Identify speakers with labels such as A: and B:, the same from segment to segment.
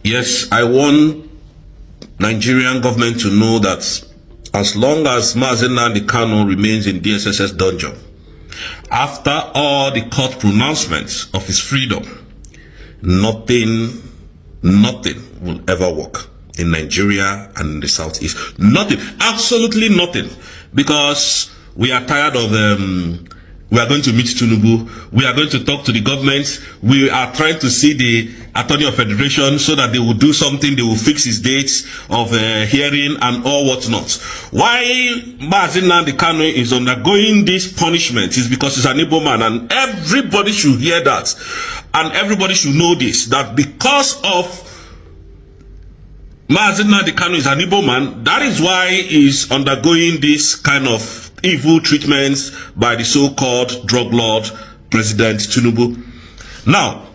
A: Yes, I want Nigerian government to know that as long as Nnamdi Kanu remains in DSSS dungeon, after all the court pronouncements of his freedom, nothing will ever work in Nigeria and in the Southeast. Nothing, absolutely nothing, because we are tired of we are going to meet Tinubu. We are going to talk to the government. We are trying to see the Attorney of Federation so that they will do something. They will fix his dates of hearing and all whatnot. Why Nnamdi Kanu is undergoing this punishment is because he's an able man, and everybody should hear that, and everybody should know this, that because of Nnamdi Kanu is an able man, that is why he's undergoing this kind of evil treatments by the so-called drug lord President Tinubu. Now,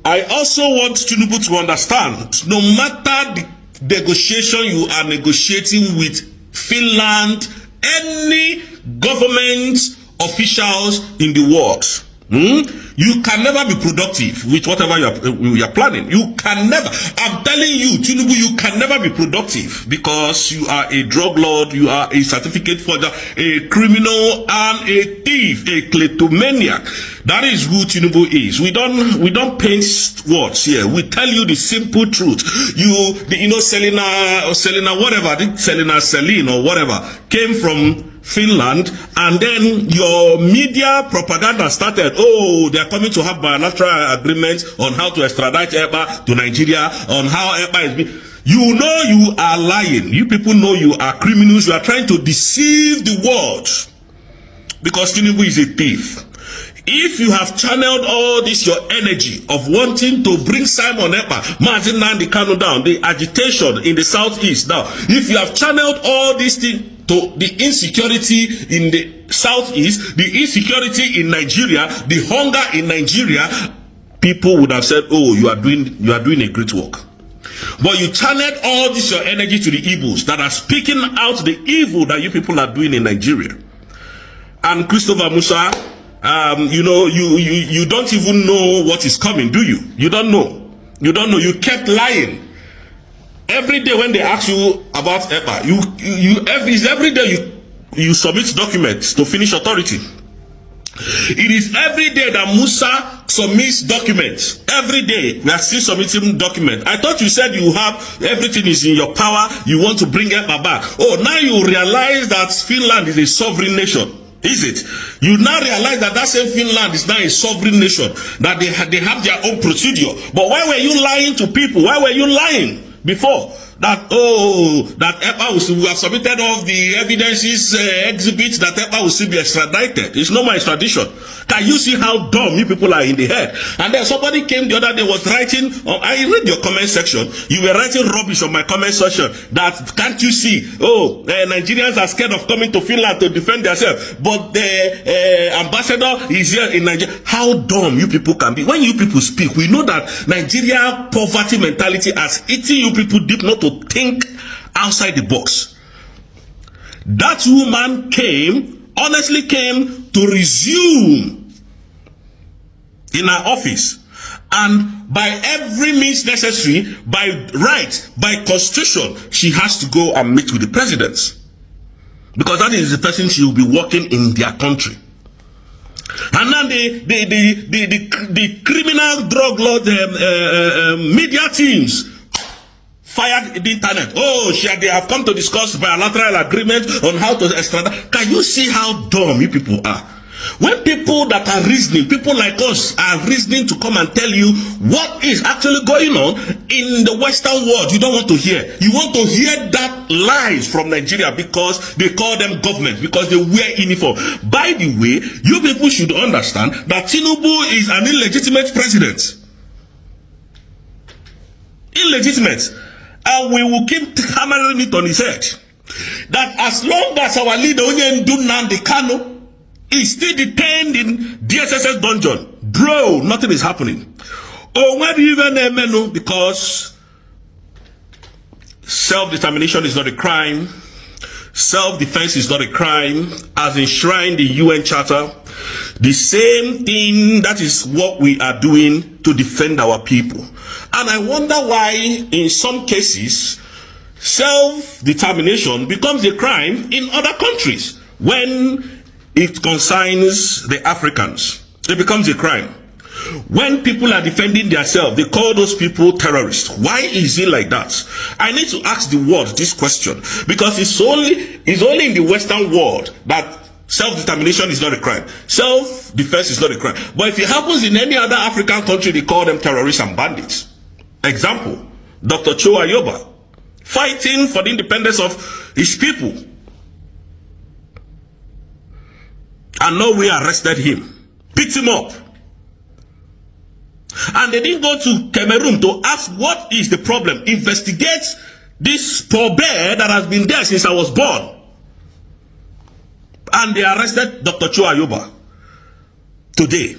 A: I also want Tinubu to understand, no matter the negotiation you are negotiating with Finland, any government officials in the world, you can never be productive with whatever you are planning. You can never. I'm telling you, Tinubu, you can never be productive because you are a drug lord, you are a certificate forger, a criminal, and a thief, a kleptomaniac. That is who Tinubu is. We don't paint words here. We tell you the simple truth. Selena, whatever, Celine or whatever, came from Finland, and then your media propaganda started. Oh, they are coming to have bilateral agreements on how to extradite Ekpa to Nigeria, on how Ekpa is being. You know you are lying. You people know you are criminals. You are trying to deceive the world because Tinubu is a thief. If you have channeled all this, your energy of wanting to bring Simon Ekpa, Nnamdi Kanu down, the agitation in the Southeast now, if you have channeled all these things to the insecurity in the Southeast, the insecurity in Nigeria, the hunger in Nigeria, people would have said, oh, you are doing a great work. But you channeled all this your energy to the evils that are speaking out the evil that you people are doing in Nigeria. And Christopher Musa, you don't even know what is coming, do you? You don't know. You don't know. You kept lying. Every day when they ask you about Ekpa, every day you submit documents to Finnish authority. It is every day that Musa submits documents. Every day we are still submitting documents. I thought you said you have everything is in your power. You want to bring Ekpa back. Oh, now you realize that Finland is a sovereign nation. Is it? You now realize that same Finland is now a sovereign nation, that they have their own procedure. But why were you lying to people? Why were you lying before? That Ekpa will have submitted all the evidences, exhibits that Ekpa will still be extradited. It's no more extradition. Can you see how dumb you people are in the head? And then somebody came the other day, was writing, I read your comment section, you were writing rubbish on my comment section, that can't you see, Nigerians are scared of coming to Finland to defend themselves, but the ambassador is here in Nigeria. How dumb you people can be. When you people speak, we know that Nigeria poverty mentality has eaten you people deep not to think outside the box. That woman honestly came to resume in her office, and by every means necessary, by right, by constitution, she has to go and meet with the president, because that is the person she will be working in their country. And now the criminal drug lord media teams fired the internet. Oh, they have come to discuss bilateral agreement on how to extradite. Can you see how dumb you people are? When people that are reasoning, people like us are reasoning to come and tell you what is actually going on in the Western world, you don't want to hear. You want to hear that lies from Nigeria because they call them government, because they wear uniform. By the way, you people should understand that Tinubu is an illegitimate president. Illegitimate. And we will keep hammering it on his head. That as long as our leader Nnamdi Kanu is still detained in DSSS dungeon, bro, nothing is happening. Oh, where do you even know? Because self-determination is not a crime. Self-defense is not a crime, as enshrined in the UN Charter. The same thing, that is what we are doing to defend our people. And I wonder why in some cases self-determination becomes a crime in other countries. When it concerns the Africans, it becomes a crime. When people are defending themselves, they call those people terrorists. Why is it like that? I need to ask the world this question, because it's only in the Western world that self-determination is not a crime. Self-defense is not a crime. But if it happens in any other African country, they call them terrorists and bandits. Example, Dr. Ojukw, fighting for the independence of his people. And now we arrested him, picked him up. And they didn't go to Cameroon to ask what is the problem. Investigate this poor bear that has been there since I was born. And they arrested Dr. Ojukw today.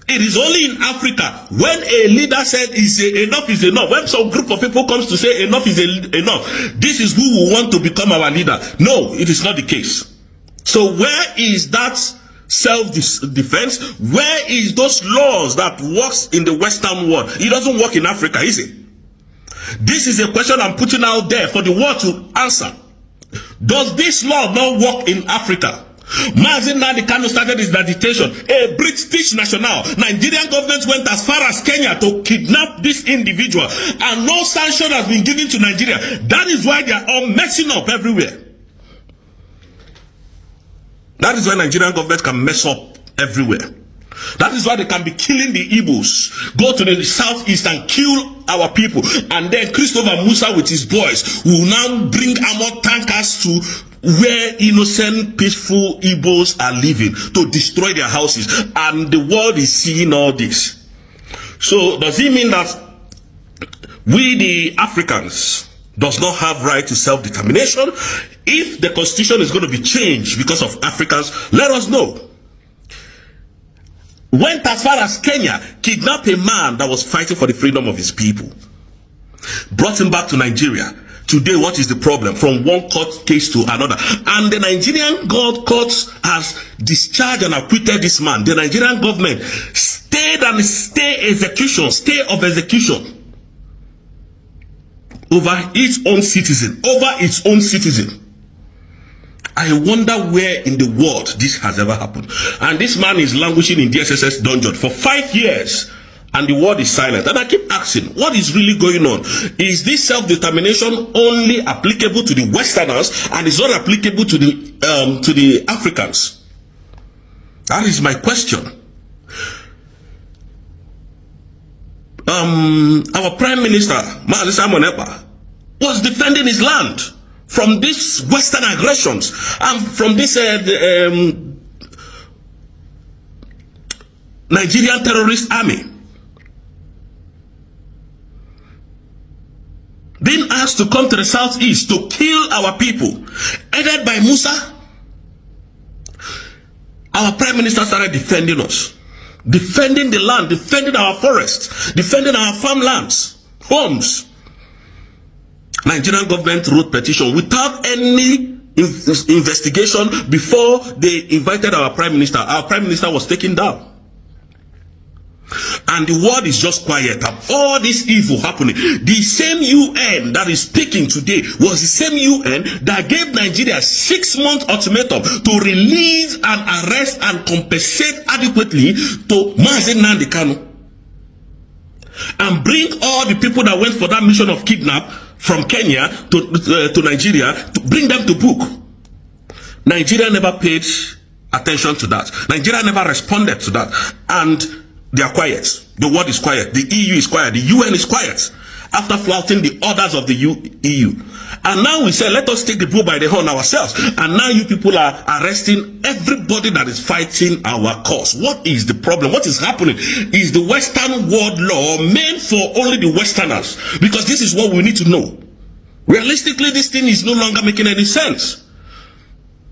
A: It is only in Africa when a leader said enough is enough. When some group of people comes to say enough is enough, this is who will want to become our leader. No, it is not the case. So where is that self-defense? Where is those laws that works in the Western world? It doesn't work in Africa, is it? This is a question I'm putting out there for the world to answer. Does this law not work in Africa? Nnamdi Kanu started his detention. A British national. Nigerian government went as far as Kenya to kidnap this individual, and no sanction has been given to Nigeria. That is why they are all messing up everywhere. That is why Nigerian government can mess up everywhere. That is why they can be killing the Igbos, go to the southeast and kill our people, and then Christopher Musa with his boys will now bring armored tankers to where innocent, peaceful Igbos are living to destroy their houses, and the world is seeing all this. So does it mean that we the Africans does not have right to self-determination? If the constitution is going to be changed because of Africans, let us know. Went as far as Kenya, kidnapped a man that was fighting for the freedom of his people, brought him back to Nigeria. Today, what is the problem? From one court case to another. And the Nigerian courts has discharged and acquitted this man. The Nigerian government stay of execution over its own citizen. I wonder where in the world this has ever happened. And this man is languishing in DSSS dungeon for 5 years. And the world is silent. And I keep asking, what is really going on? Is this self-determination only applicable to the Westerners and is not applicable to the Africans? That is my question. Our Prime Minister, Ekpa, was defending his land from these Western aggressions and from this Nigerian terrorist army. Being asked to come to the southeast to kill our people, headed by Musa. Our Prime Minister started defending us, defending the land, defending our forests, defending our farmlands, homes. Nigerian government wrote petition without any investigation before they invited our Prime Minister. Our Prime Minister was taken down. And the world is just quiet. All this evil happening. The same UN that is speaking today was the same UN that gave Nigeria 6 months ultimatum to release and arrest and compensate adequately to Nnamdi Kanu and bring all the people that went for that mission of kidnap from Kenya to Nigeria, to bring them to book. Nigeria never paid attention to that. Nigeria never responded to that. And they are quiet. The world is quiet. The EU is quiet. The UN is quiet. After flouting the orders of the EU. And now we say, let us take the bull by the horn ourselves. And now you people are arresting everybody that is fighting our cause. What is the problem? What is happening? Is the Western world law meant for only the Westerners? Because this is what we need to know. Realistically, this thing is no longer making any sense.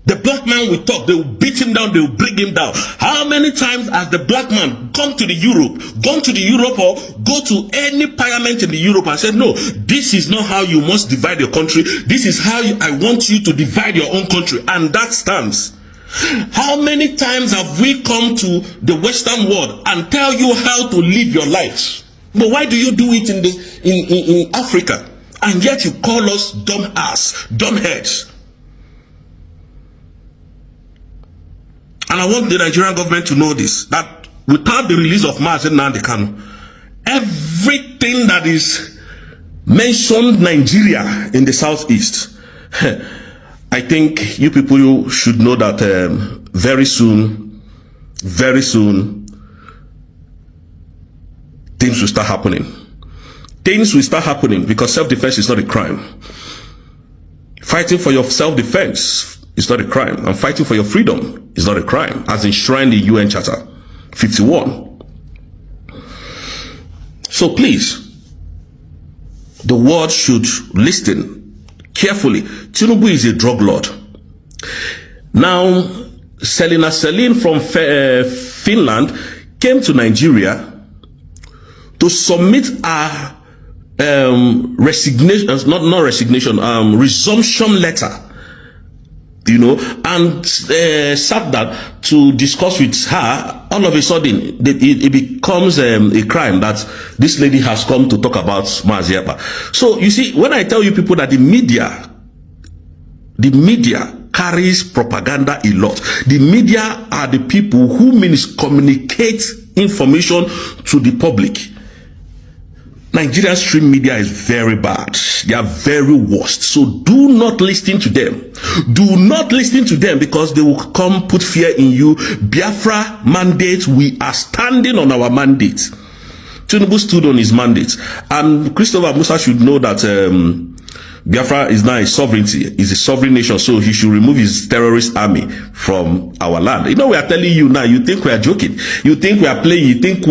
A: The black man will talk, they will beat him down, they will bring him down. How many times has the black man gone to Europe or go to any parliament in the Europe and said, no, this is not how you must divide your country. This is how I want you to divide your own country. And that stands. How many times have we come to the Western world and tell you how to live your lives? But why do you do it in Africa? And yet you call us dumb ass, dumb heads. And I want the Nigerian government to know this, that without the release of Nnamdi Kanu, everything that is mentioned Nigeria in the southeast, I think you people should know that very soon, things will start happening. Things will start happening because self-defense is not a crime. Fighting for your self-defense is not a crime. And fighting for your freedom is not a crime, as enshrined in UN Charter 51. So please, the world should listen carefully. Tinubu is a drug lord. Now, Selina Selin from Finland came to Nigeria to submit a resumption letter, you know, and sat down to discuss with her. All of a sudden, it becomes a crime that this lady has come to talk about Mazi Ekpa. So you see, when I tell you people that the media carries propaganda a lot. The media are the people who communicate information to the public. Nigerian stream media is very bad. They are very worst. So do not listen to them. Do not listen to them, because they will come put fear in you. Biafra mandate, we are standing on our mandate. Tinubu stood on his mandate. And Christopher Musa should know that Biafra is now a sovereignty, is a sovereign nation, so he should remove his terrorist army from our land. You know, we are telling you now, you think we are joking, you think we are playing, you think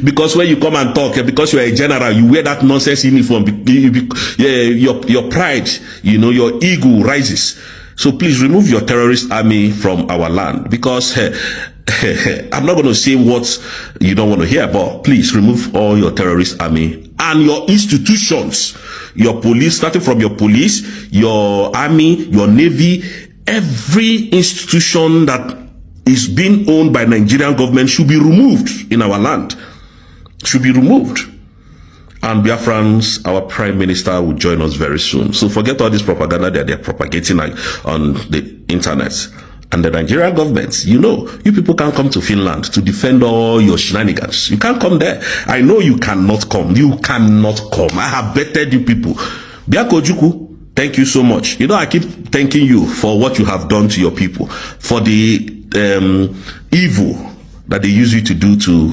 A: because when you come and talk, because you are a general, you wear that nonsense uniform, your pride, you know, your ego rises. So please remove your terrorist army from our land, because I'm not going to say what you don't want to hear, but please remove all your terrorist army and your institutions, your police, starting from your police, your army, your navy. Every institution that is being owned by Nigerian government should be removed in our land, should be removed. And Biafrans, our prime minister, will join us very soon. So forget all this propaganda that they're propagating on the internet. And the Nigerian government, you know, you people can't come to Finland to defend all your shenanigans. You can't come there. I know you cannot come. You cannot come. I have betted you people. Bianca Ojukw, thank you so much. You know, I keep thanking you for what you have done to your people, for the evil that they use you to do to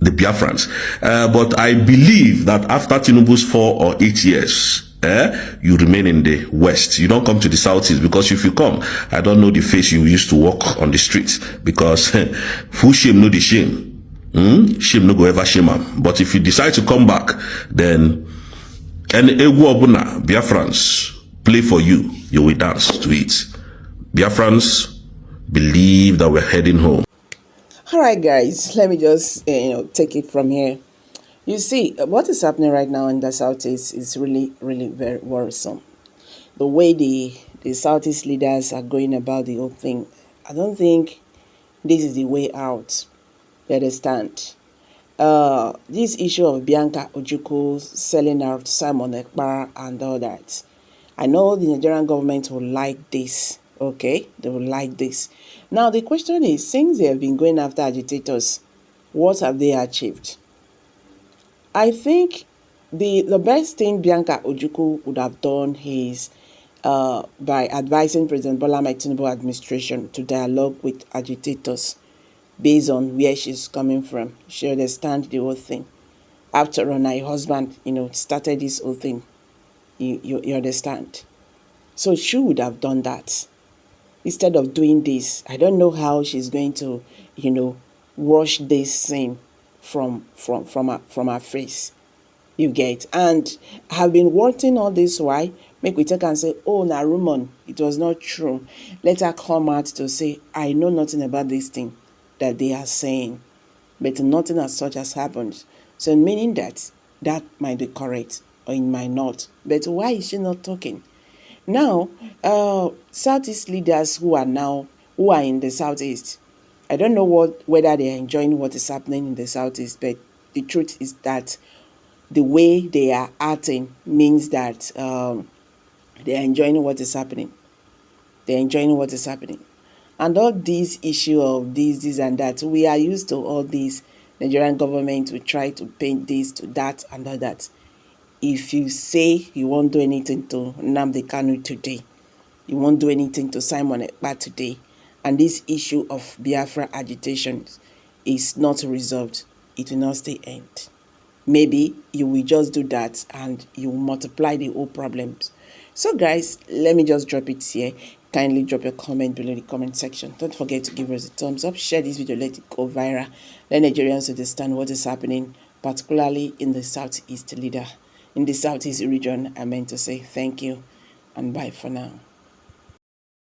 A: the Biafrans. But I believe that after Tinubu's 4 or 8 years, you remain in the West. You don't come to the Southeast, because if you come, I don't know the face you used to walk on the streets, because who shame know the shame. Shame no go ever shame am. But if you decide to come back, then any Egwu Biafrans play for you, you will dance to it. Biafrans, believe that we're heading home.
B: All right, guys, let me just take it from here. You see, what is happening right now in the Southeast is really, really very worrisome. The way the Southeast leaders are going about the whole thing, I don't think this is the way out. You understand? This issue of Bianca Ojukw selling out Simon Ekpa and all that, I know the Nigerian government will like this. Okay, they will like this. Now, the question is, since they have been going after agitators, what have they achieved? I think the best thing Bianca Ojukw would have done is by advising President Bola Ahmed Tinubu administration to dialogue with agitators based on where she's coming from. She understands the whole thing. After all, her husband, started this whole thing. You understand? So she would have done that. Instead of doing this, I don't know how she's going to, wash this thing from her face. You get? And I have been working all this while. Make we take and say, oh, na rumor, it was not true. Let her come out to say, I know nothing about this thing that they are saying. But nothing as such has happened. So meaning that might be correct or it might not. But why is she not talking? Now, Southeast leaders who are now who are in the southeast. I don't know whether they are enjoying what is happening in the southeast, but the truth is that the way they are acting means that they are enjoying what is happening. They're enjoying what is happening. And all this issue of this and that, we are used to all these. Nigerian government will try to paint this to that and all that. If you say you won't do anything to Nnamdi Kanu today, you won't do anything to Simon Ekpa today, and this issue of Biafra agitation is not resolved, it will not stay end. Maybe you will just do that and you will multiply the whole problems. So guys, let me just drop it here. Kindly drop your comment below the comment section. Don't forget to give us a thumbs up, share this video, let it go viral. Let Nigerians understand what is happening, particularly in the southeast region. I meant to say thank you and bye for now.